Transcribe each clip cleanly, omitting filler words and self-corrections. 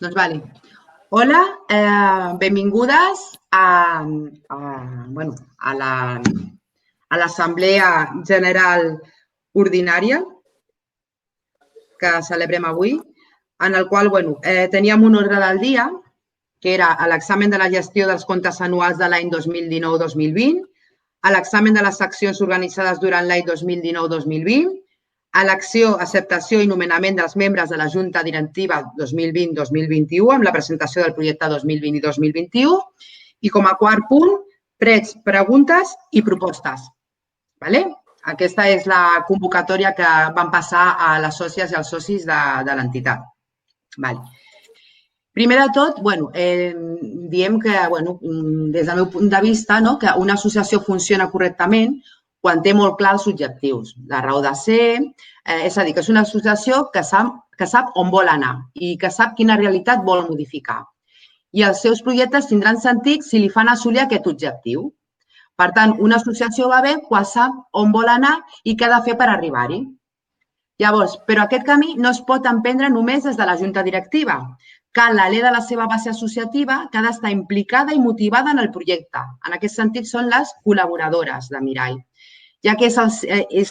Doncs vale. Hola, benvingudes a l'Assemblea General Ordinària que celebrem avui, en el qual teníem un ordre del dia, que era l'examen de la gestió dels comptes anuals de l'any 2019-2020, l'examen de les seccions organitzades durant l'any 2019-2020, elecció, acceptació i nomenament dels membres de la Junta Directiva 2020-2021 amb la presentació del projecte 2020 i 2021 i com a quart punt, preguntes i propostes. Aquesta és la convocatòria que van passar a les sòcies i als socis de l'entitat. Primer de tot, diem que, des del meu punt de vista, que una associació funciona correctament quan té molt clar els objectius, la raó de ser, és a dir, que és una associació que sap on vol anar i que sap quina realitat vol modificar. I els seus projectes tindran sentit si li fan assolir aquest objectiu. Per tant, una associació va bé quan sap on vol anar i què ha de fer per arribar-hi. Llavors, però aquest camí no es pot emprendre només des de la junta directiva. Cal l'alè de la seva base associativa que ha d'estar implicada i motivada en el projecte. En aquest sentit, són les col·laboradores de Mirai, ja que és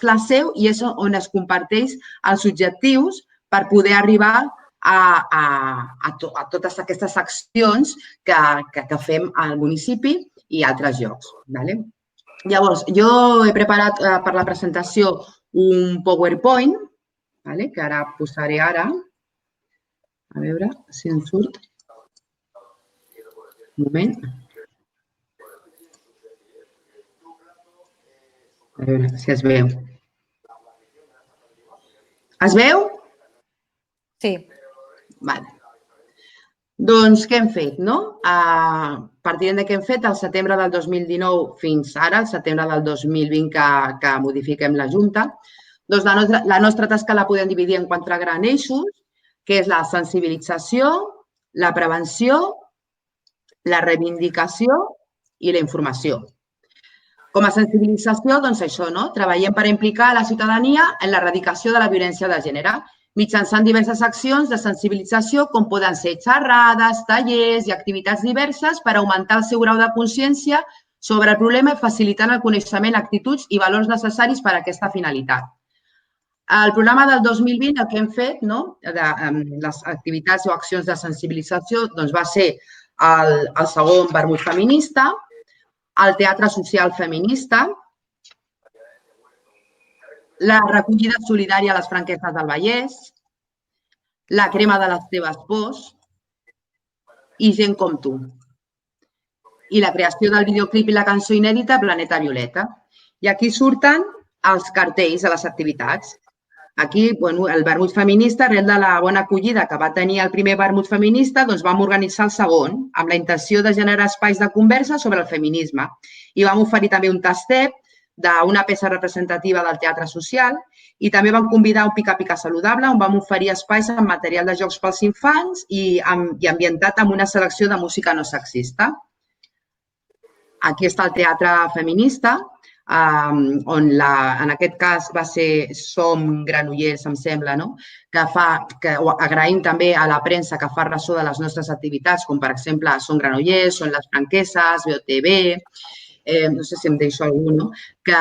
la seu i és on es comparteix els objectius per poder arribar a totes aquestes accions que fem al municipi i a altres llocs. Llavors, jo he preparat per la presentació un PowerPoint, que ara posaré ara. A veure si em surt. Un moment. A veure si es veu. Es veu? Sí. Doncs què hem fet? Partirem de què hem fet el setembre del 2019 fins ara, el setembre del 2020 que modifiquem la Junta. Doncs la nostra tasca la podem dividir en 4 grans eixos, que és la sensibilització, la prevenció, la reivindicació i la informació. Com a sensibilització, doncs això, treballem per implicar la ciutadania en l'erradicació de la violència de gènere mitjançant diverses accions de sensibilització com poden ser xerrades, tallers i activitats diverses per augmentar el seu grau de consciència sobre el problema i facilitant el coneixement, actituds i valors necessaris per a aquesta finalitat. El programa del 2020, el que hem fet, les activitats o accions de sensibilització, va ser el segon vermut feminista, el teatre social feminista, la recollida solidària a les Franqueses del Vallès, la crema de les teves pors i gent com tu. I la creació del videoclip i la cançó inèdita Planeta Violeta. I aquí surten els cartells de les activitats. Aquí, el vermut feminista, arrel de la bona acollida que va tenir el primer vermut feminista, doncs vam organitzar el segon, amb la intenció de generar espais de conversa sobre el feminisme. I vam oferir també un tastet d'una peça representativa del teatre social i també vam convidar un pica-pica saludable on vam oferir espais amb material de jocs pels infants i ambientat amb una selecció de música no sexista. Aquí està el teatre feminista, on en aquest cas va ser Som Granollers, em sembla, que agraïm també a la premsa que fa ressò de les nostres activitats, com per exemple Som Granollers, Són les Franqueses, BOTV, no sé si em deixo algú, que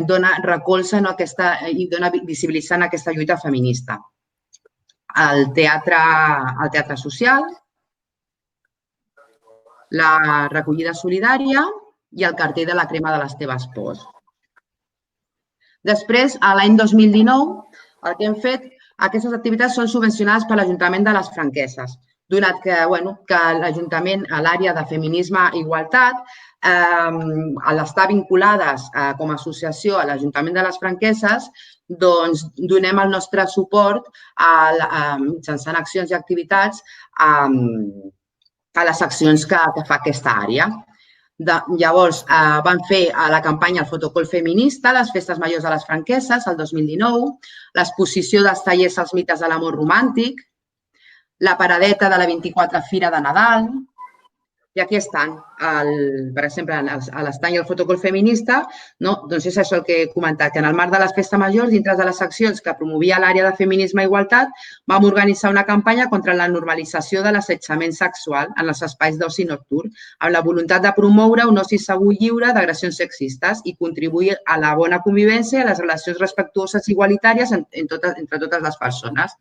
dona recolza i dona visibilitzant aquesta lluita feminista. El teatre social, la recollida solidària i el cartell de la crema de les teves pors. Després, l'any 2019, el que hem fet, aquestes activitats són subvencionades per l'Ajuntament de les Franqueses, donat que l'Ajuntament, a l'àrea de feminisme i igualtat, al estar vinculades com a associació a l'Ajuntament de les Franqueses, doncs donem el nostre suport mitjançant accions i activitats a les accions que fa aquesta àrea. Llavors, van fer la campanya El Fotocol Feminista, les Festes Majors de les Franqueses, el 2019, l'exposició dels tallers als mites de l'amor romàntic, la paradeta de la 24 Fira de Nadal, I aquí estan, per exemple, a l'estany i el fotocol feminista, doncs és això el que he comentat, que en el marc de les festes majors, dintre de les seccions que promovia l'àrea de feminisme i igualtat, vam organitzar una campanya contra la normalització de l'assetjament sexual en els espais d'oci nocturn, amb la voluntat de promoure un oci segur i lliure d'agressions sexistes i contribuir a la bona convivència i a les relacions respectuoses i igualitàries entre totes les persones.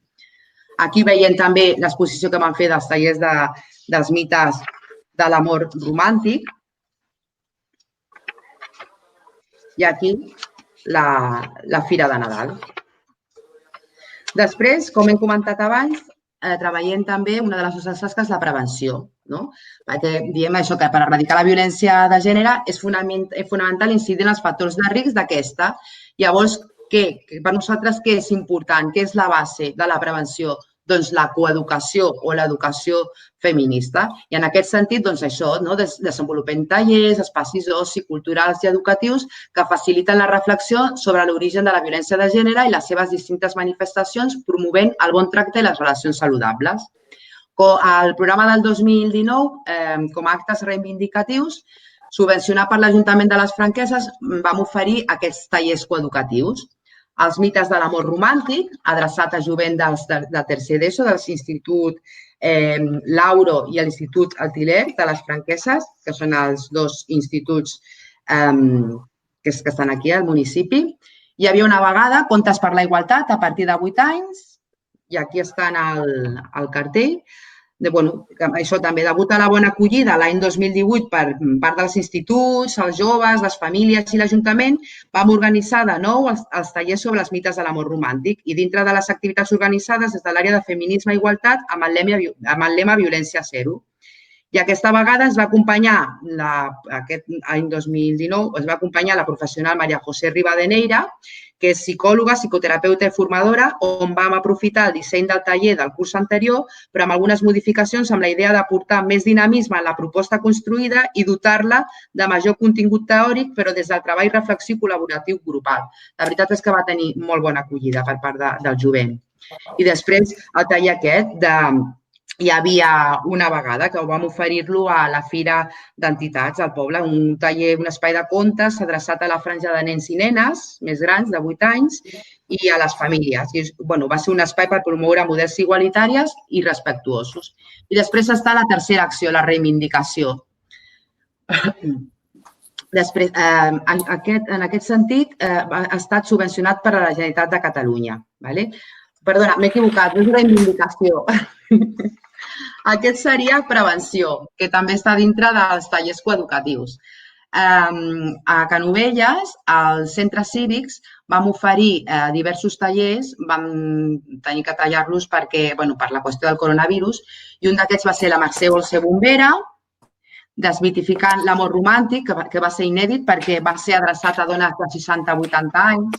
Aquí veiem també l'exposició que van fer dels tallers dels mites de l'amor romàntic. I aquí la Fira de Nadal. Després, com hem comentat abans, treballem també una de les nostres tasques, la prevenció. Perquè diem això, que per erradicar la violència de gènere és fonamental incidir en els factors de risc d'aquesta. Llavors, per nosaltres què és important? Què és la base de la prevenció? Doncs la coeducació o l'educació feminista. I en aquest sentit, doncs això, desenvolupem tallers, espais d'oci, culturals i educatius que faciliten la reflexió sobre l'origen de la violència de gènere i les seves distintes manifestacions, promovent el bon tracte i les relacions saludables. Al programa del 2019, com a actes reivindicatius, subvencionat per l'Ajuntament de les Franqueses, vam oferir aquests tallers coeducatius. Els mites de l'amor romàntic, adreçat a jovent de tercer d'ESO, dels Institut Lauro i l'Institut Altiler de les Franqueses, que són els dos instituts que estan aquí al municipi. Hi havia una vegada contes per la igualtat a partir de 8 anys, i aquí està el cartell. Això també, degut a la bona acollida l'any 2018 per part dels instituts, els joves, les famílies i l'Ajuntament, vam organitzar de nou els tallers sobre els mites de l'amor romàntic i dintre de les activitats organitzades des de l'àrea de feminisme i igualtat amb el lema Violència Zero. I aquesta vegada es va acompanyar, aquest any 2019, es va acompanyar la professional Maria José Rivadeneira, que és psicòloga, psicoterapeuta i formadora, on vam aprofitar el disseny del taller del curs anterior, però amb algunes modificacions amb la idea d'aportar més dinamisme a la proposta construïda i dotar-la de major contingut teòric, però des del treball reflexiu col·laboratiu grupal. La veritat és que va tenir molt bona acollida per part del jovent. I després el taller aquest hi havia una vegada que vam oferir-lo a la Fira d'Entitats del poble, un taller, un espai de contes adreçat a la franja de nens i nenes més grans, de 8 anys, i a les famílies. Va ser un espai per promoure models igualitàries i respectuosos. I després està la tercera acció, la reivindicació. Després, en aquest sentit, ha estat subvencionat per la Generalitat de Catalunya. Perdona, m'he equivocat, no és reivindicació. Aquest seria prevenció, que també està dintre dels tallers coeducatius. A Canovelles, als centres cívics, vam oferir diversos tallers, vam tenir que tallar-los per la qüestió del coronavirus, i un d'aquests va ser la Mercè vol ser bombera, desmitificant l'amor romàntic, que va ser inèdit perquè va ser adreçat a dones de 60 a 80 anys.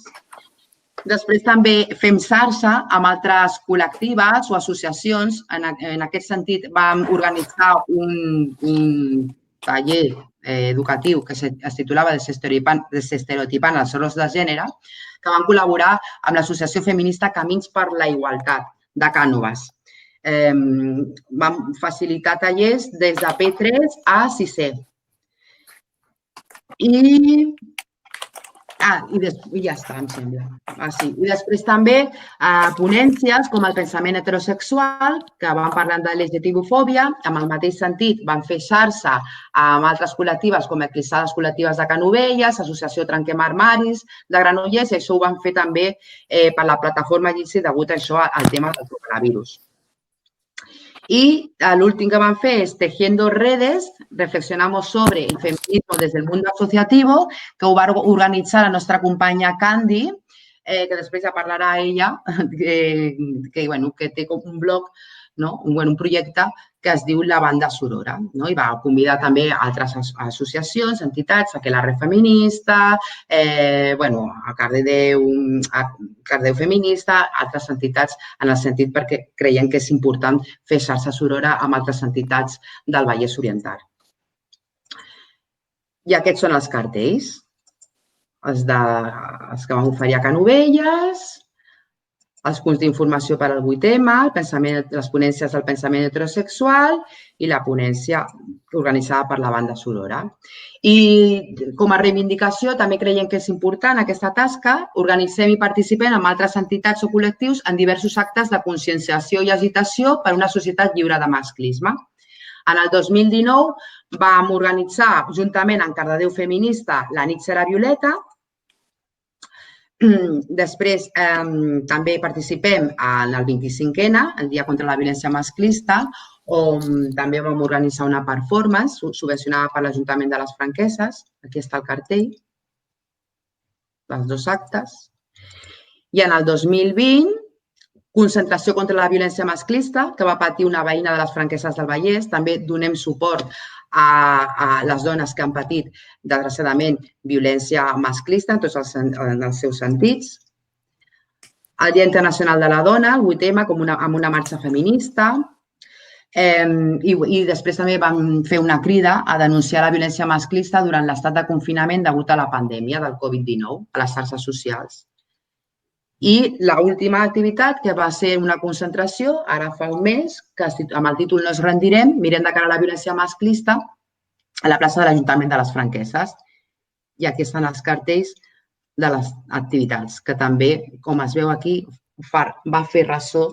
Després també fem xarxa amb altres col·lectives o associacions. En aquest sentit, vam organitzar un taller educatiu que es titulava Desestereotipant els rols de gènere, que vam col·laborar amb l'associació feminista Camins per la Igualtat de Cànoves. Vam facilitar tallers des de P3 a 6è. I ja està, em sembla. I després també ponències com el pensament heterosexual, que vam parlar de LGTB-fòbia. En el mateix sentit, vam fer xarxa amb altres col·lectives com Eclissades Col·lectives de Canovelles, Associació Trenquem Armaris de Granollers, i això ho vam fer també per la plataforma GICE degut a això al tema del coronavirus. Y l'últim que vam fer és Tejiendo Redes, reflexionamos sobre el feminismo desde el mundo asociativo, que ho va organitzar la nostra companya Candy, que després ja parlarà ella, que té un blog, un projecte que es diu La Banda Sorora, i va convidar també altres associacions, entitats, a que la Red Feminista, a Cardeu Feminista, altres entitats, en el sentit perquè creiem que és important fer xarxa sorora amb altres entitats del Vallès Oriental. I aquests són els cartells, els que vam oferir a Canovelles, els punts d'informació per al 8M, les ponències del pensament heterosexual i la ponència organitzada per la banda sonora. I com a reivindicació també creiem que és important aquesta tasca, organitzem i participem amb altres entitats o col·lectius en diversos actes de conscienciació i agitació per una societat lliure de masclisme. En el 2019 vam organitzar, juntament amb Cardedeu Feminista, la nit serà violeta. Després també participem en el 25N, el Dia contra la Violència Masclista, on també vam organitzar una performance subvencionada per l'Ajuntament de les Franqueses. Aquí està el cartell, els 2 actes. I en el 2020, concentració contra la violència masclista, que va patir una veïna de les Franqueses del Vallès. També donem suport a les dones que han patit, desgraciadament, violència masclista en tots els seus sentits. El Dia Internacional de la Dona, el 8M, amb una marxa feminista. I després també vam fer una crida a denunciar la violència masclista durant l'estat de confinament degut a la pandèmia del Covid-19 a les xarxes socials. I l'última activitat, que va ser una concentració, ara fa un mes, que amb el títol No ens rendirem, mirem de cara a la violència masclista, a la plaça de l'Ajuntament de les Franqueses. I aquí estan els cartells de les activitats, que també, com es veu aquí, va fer ressò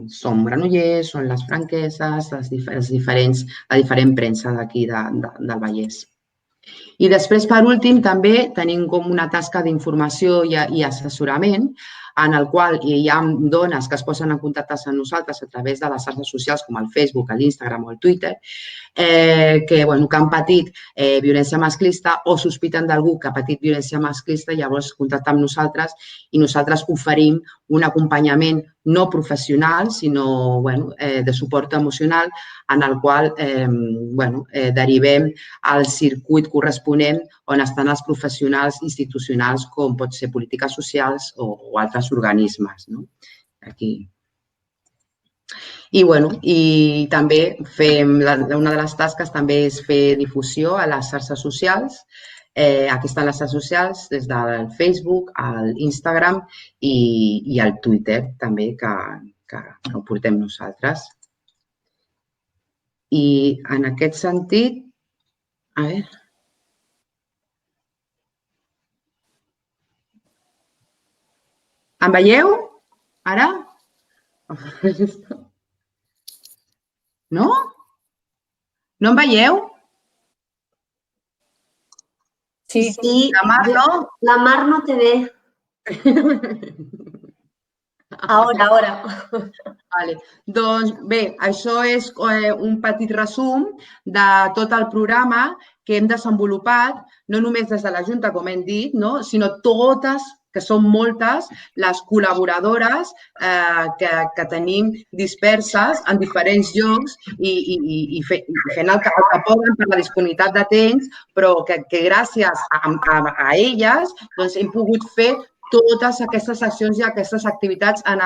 som Granollers, són les Franqueses, la diferent premsa d'aquí del Vallès. I després, per últim, també tenim com una tasca d'informació i assessorament en el qual hi ha dones que es posen en contacte amb nosaltres a través de les xarxes socials com el Facebook, l'Instagram o el Twitter, que han patit violència masclista o sospiten d'algú que ha patit violència masclista, llavors contacten amb nosaltres i nosaltres oferim un acompanyament no professional, sinó de suport emocional, en el qual derivem al circuit corresponent on estan els professionals institucionals com pot ser polítiques socials o altres organismes. Aquí. I també una de les tasques també és fer difusió a les xarxes socials. Aquí estan les xarxes socials, des del Facebook, l'Instagram i el Twitter també, que ho portem nosaltres. I en aquest sentit, a veure... Em veieu? Ara? No? No em veieu? Sí. La Mar no? La Mar no te ve. Ahora. Vale. Doncs bé, això és un petit resum de tot el programa que hem desenvolupat, no només des de la Junta, com hem dit, sinó totes, que són moltes, les col·laboradores que tenim disperses en diferents llocs i fent el que poden per la disponibilitat de temps, però que gràcies a elles hem pogut fer totes aquestes accions i aquestes activitats en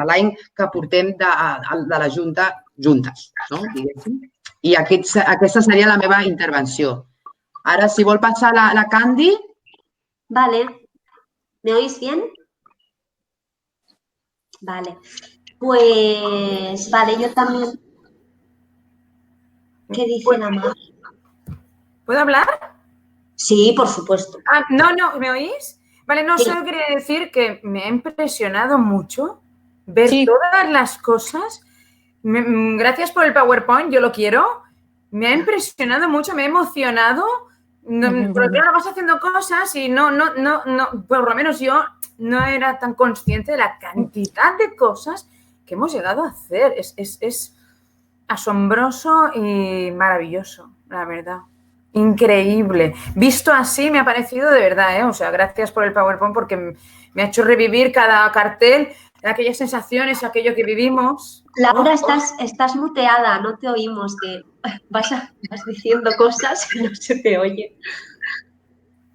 l'any que portem de la Junta juntes. I aquesta seria la meva intervenció. Ara, si vol passar la Candy. Vale. ¿Me oís bien? Vale. Pues, vale, yo también. ¿Qué dice la Mar? ¿Puedo hablar? Sí, por supuesto. No, ¿me oís? Vale, no, solo quería decir que me ha impresionado mucho ver todas las cosas. Gracias por el PowerPoint, yo lo quiero. Me ha impresionado mucho, me ha emocionado. Porque claro, vas haciendo cosas y no, por lo menos yo no era tan consciente de la cantidad de cosas que hemos llegado a hacer. Es asombroso y maravilloso, la verdad. Increíble. Visto así me ha parecido de verdad, O sea, gracias por el PowerPoint porque me ha hecho revivir cada cartel, aquellas sensaciones, aquello que vivimos. Laura, estás muteada, no te oímos, que vas diciendo cosas que no se te oye.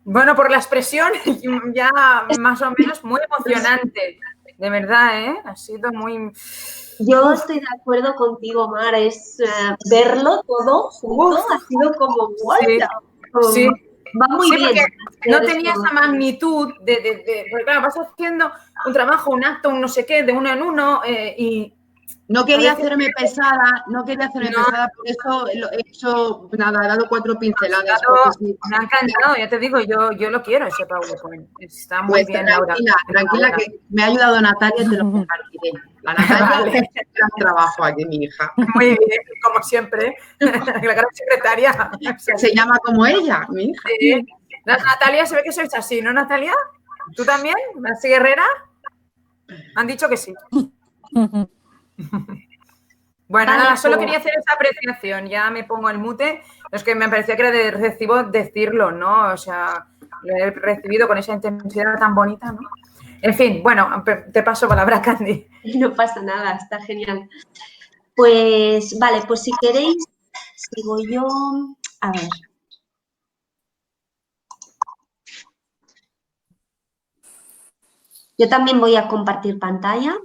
Bueno, por la expresión ya más o menos muy emocionante. De verdad, Ha sido muy... Yo estoy de acuerdo contigo, Mar, es verlo todo junto, ha sido como... Sí. Va muy Sí, bien. porque no Eres tenía como- esa magnitud porque claro, vas haciendo un trabajo, un acto, un no sé qué, de uno en uno y No a quería veces hacerme pesada, por eso he hecho, nada, he dado 4 pinceladas. Porque sí, me ha encantado, ya te digo, yo lo quiero ese PowerPoint. Está muy pues bien, Laura. tranquila, que me ha ayudado Natalia y te lo compartiré. La Natalia Vale. es un gran trabajo aquí, mi hija. Muy bien, como siempre. La gran secretaria. Se llama como ella, mi hija. Sí. Natalia, se ve que sois así, ¿no, Natalia? ¿Tú también? ¿Nancy Guerrera? Han dicho que sí. Bueno, Vale, nada, solo pues- quería hacer esa apreciación. Ya me pongo el mute. Es que me parecía que era de recibo decirlo, ¿no? O sea, lo he recibido con esa intensidad tan bonita, ¿no? En fin, bueno, te paso palabra, Candy. No pasa nada, está genial. Pues vale, pues si queréis, sigo yo. A ver. Yo también voy a compartir pantalla.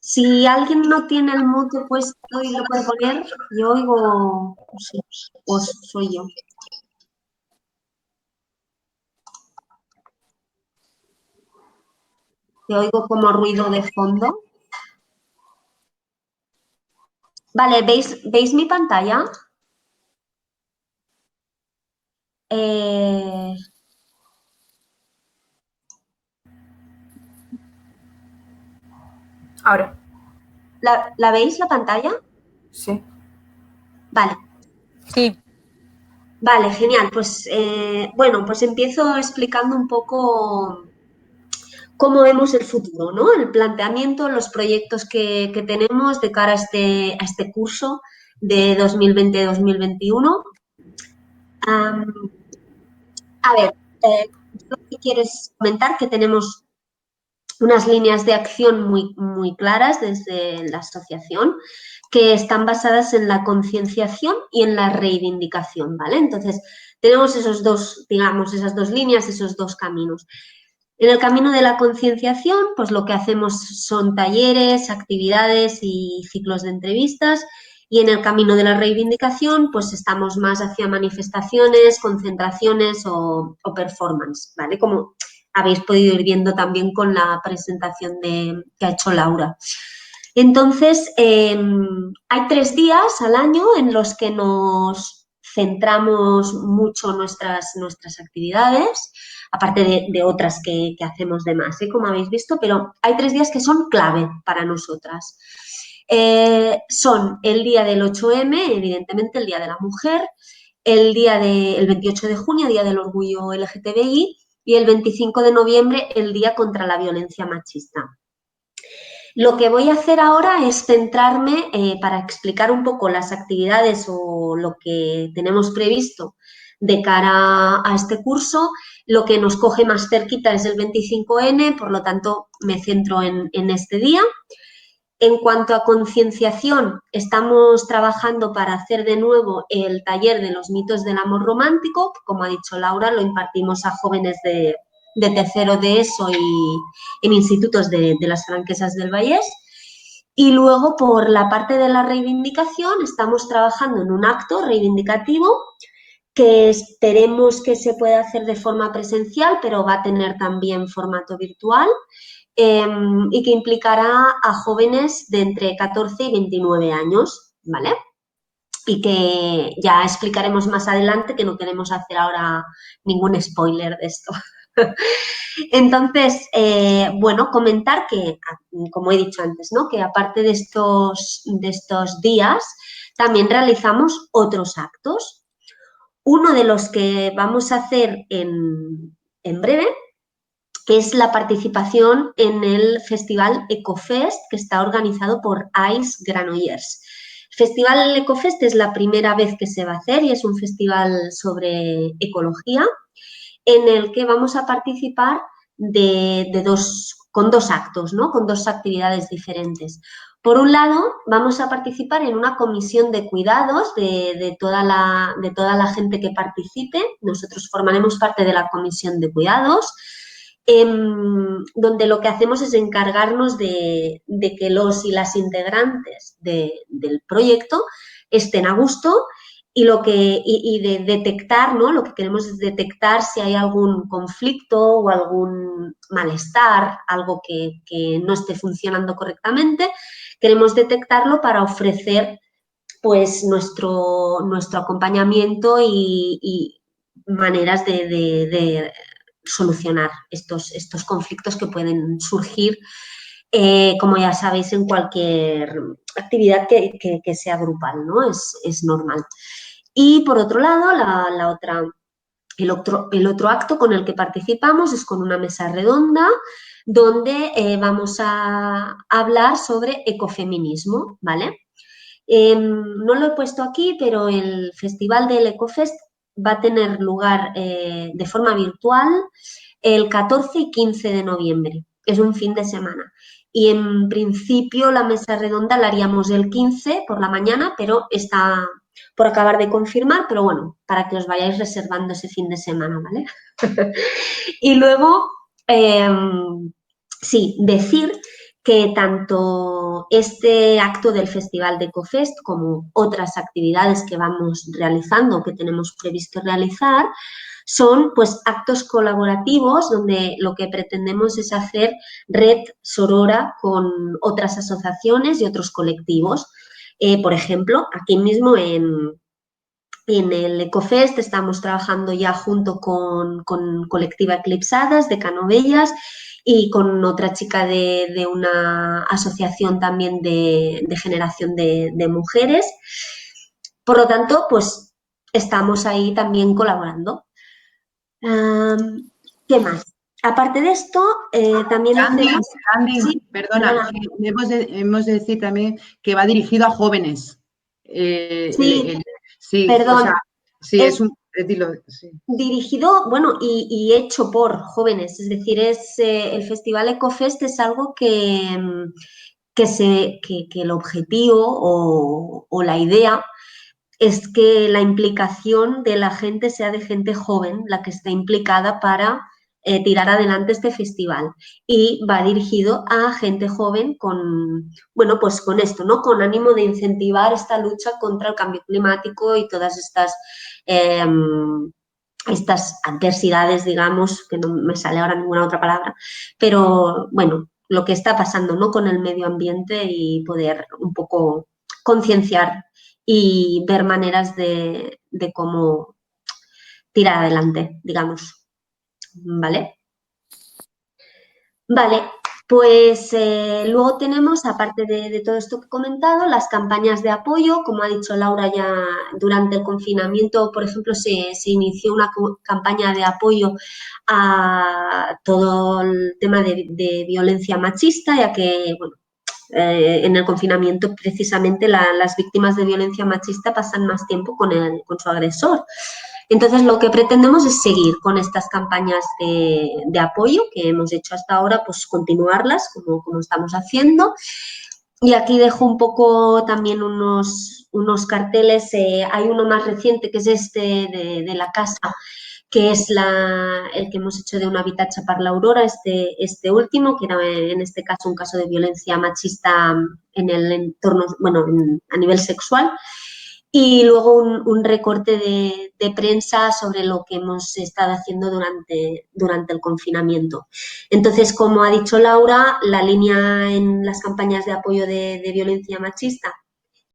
Si alguien no tiene el mute puesto y lo puede poner, yo oigo, sí, o soy yo. Te oigo como ruido de fondo. Vale, ¿veis mi pantalla? Ahora, ¿La veis la pantalla? sí. Vale. Sí. Vale, genial. Pues bueno, pues empiezo explicando un poco cómo vemos el futuro, ¿no? El planteamiento, los proyectos que tenemos de cara a este curso de 2020-2021. A ver, lo que quieres comentar que tenemos unas líneas de acción muy claras desde la asociación que están basadas en la concienciación y en la reivindicación, ¿vale? Entonces, tenemos esos dos, digamos, esas dos líneas, esos dos caminos. En el camino de la concienciación, pues lo que hacemos son talleres, actividades y ciclos de entrevistas. Y en el camino de la reivindicación, pues estamos más hacia manifestaciones, concentraciones o performance, ¿vale? Como habéis podido ir viendo también con la presentación que ha hecho Laura. Entonces, hay 3 días al año en los que nos centramos mucho nuestras actividades, aparte de otras que hacemos de más, como habéis visto, pero hay 3 días que son clave para nosotras. Son el día del 8M, evidentemente el Día de la Mujer, el 28 de junio, Día del Orgullo LGTBI, y el 25 de noviembre, el Día contra la Violencia Machista. Lo que voy a hacer ahora es centrarme para explicar un poco las actividades o lo que tenemos previsto de cara a este curso. Lo que nos coge más cerquita es el 25N, por lo tanto me centro en este día. En cuanto a concienciación, estamos trabajando para hacer de nuevo el taller de los mitos del amor romántico, que como ha dicho Laura, lo impartimos a jóvenes de tercero de ESO y en institutos de las Franquesas del Vallès. Y luego, por la parte de la reivindicación, estamos trabajando en un acto reivindicativo que esperemos que se pueda hacer de forma presencial, pero va a tener también formato virtual. Y que implicará a jóvenes de entre 14 y 29 años, ¿vale? Y que ya explicaremos más adelante, que no queremos hacer ahora ningún spoiler de esto. Entonces, bueno, comentar que, como he dicho antes, ¿no? Que aparte de estos días, también realizamos otros actos. Uno de los que vamos a hacer en breve, que es la participación en el Festival Ecofest, que está organizado por AIS Granollers. El Festival Ecofest es la primera vez que se va a hacer y es un festival sobre ecología en el que vamos a participar con dos actos, ¿no? Con dos actividades diferentes. Por un lado, vamos a participar en una comisión de cuidados de toda la gente que participe. Nosotros formaremos parte de la comisión de cuidados, donde lo que hacemos es encargarnos de que los y las integrantes del proyecto estén a gusto y de detectar, ¿no? Lo que queremos es detectar si hay algún conflicto o algún malestar, algo que no esté funcionando correctamente. Queremos detectarlo para ofrecer pues nuestro acompañamiento y maneras de solucionar estos conflictos que pueden surgir, como ya sabéis, en cualquier actividad que sea grupal, ¿no? Es normal. Y por otro lado, el otro acto con el que participamos es con una mesa redonda donde vamos a hablar sobre ecofeminismo, ¿vale? No lo he puesto aquí, pero el festival del Ecofest va a tener lugar de forma virtual el 14 y 15 de noviembre. Es un fin de semana. Y en principio la mesa redonda la haríamos el 15 por la mañana, pero está por acabar de confirmar, pero bueno, para que os vayáis reservando ese fin de semana, ¿vale? Y luego, sí, decir que tanto este acto del Festival de Ecofest como otras actividades que vamos realizando, que tenemos previsto realizar, son pues actos colaborativos donde lo que pretendemos es hacer red sorora con otras asociaciones y otros colectivos. Por ejemplo, aquí mismo en el Ecofest estamos trabajando ya junto con Colectiva Eclipsadas de Canovelles y con otra chica de una asociación también de generación de mujeres. Por lo tanto, pues estamos ahí también colaborando. ¿Qué más? Aparte de esto, también hacemos... Candy, ¿Sí? perdona, hemos de decir también que va dirigido a jóvenes. Sí, Sí, perdón. o sea, sí, Es sí. dirigido, bueno, y hecho por jóvenes, es decir, el Festival Ecofest es algo que el objetivo o la idea es que la implicación de la gente sea de gente joven, la que está implicada para tirar adelante este festival. Y va dirigido a gente joven con, bueno, pues con esto, ¿no? Con ánimo de incentivar esta lucha contra el cambio climático y todas estas adversidades, digamos, que no me sale ahora ninguna otra palabra, pero bueno, lo que está pasando, ¿no? Con el medio ambiente y poder un poco concienciar y ver maneras de cómo tirar adelante, digamos. ¿Vale? Vale, pues luego tenemos, aparte de todo esto que he comentado, las campañas de apoyo. Como ha dicho Laura, ya durante el confinamiento, por ejemplo, se inició una campaña de apoyo a todo el tema de violencia machista, ya que, bueno, en el confinamiento precisamente las víctimas de violencia machista pasan más tiempo con su agresor. Entonces, lo que pretendemos es seguir con estas campañas de apoyo que hemos hecho hasta ahora, pues continuarlas como estamos haciendo. Y aquí dejo un poco también unos carteles. Hay uno más reciente que es este de la casa, que es el que hemos hecho de un habitatge per l'Aurora, este último, que era en este caso un caso de violencia machista en el entorno, bueno, a nivel sexual. Y luego un recorte de prensa sobre lo que hemos estado haciendo durante el confinamiento. Entonces, como ha dicho Laura, la línea en las campañas de apoyo de violencia machista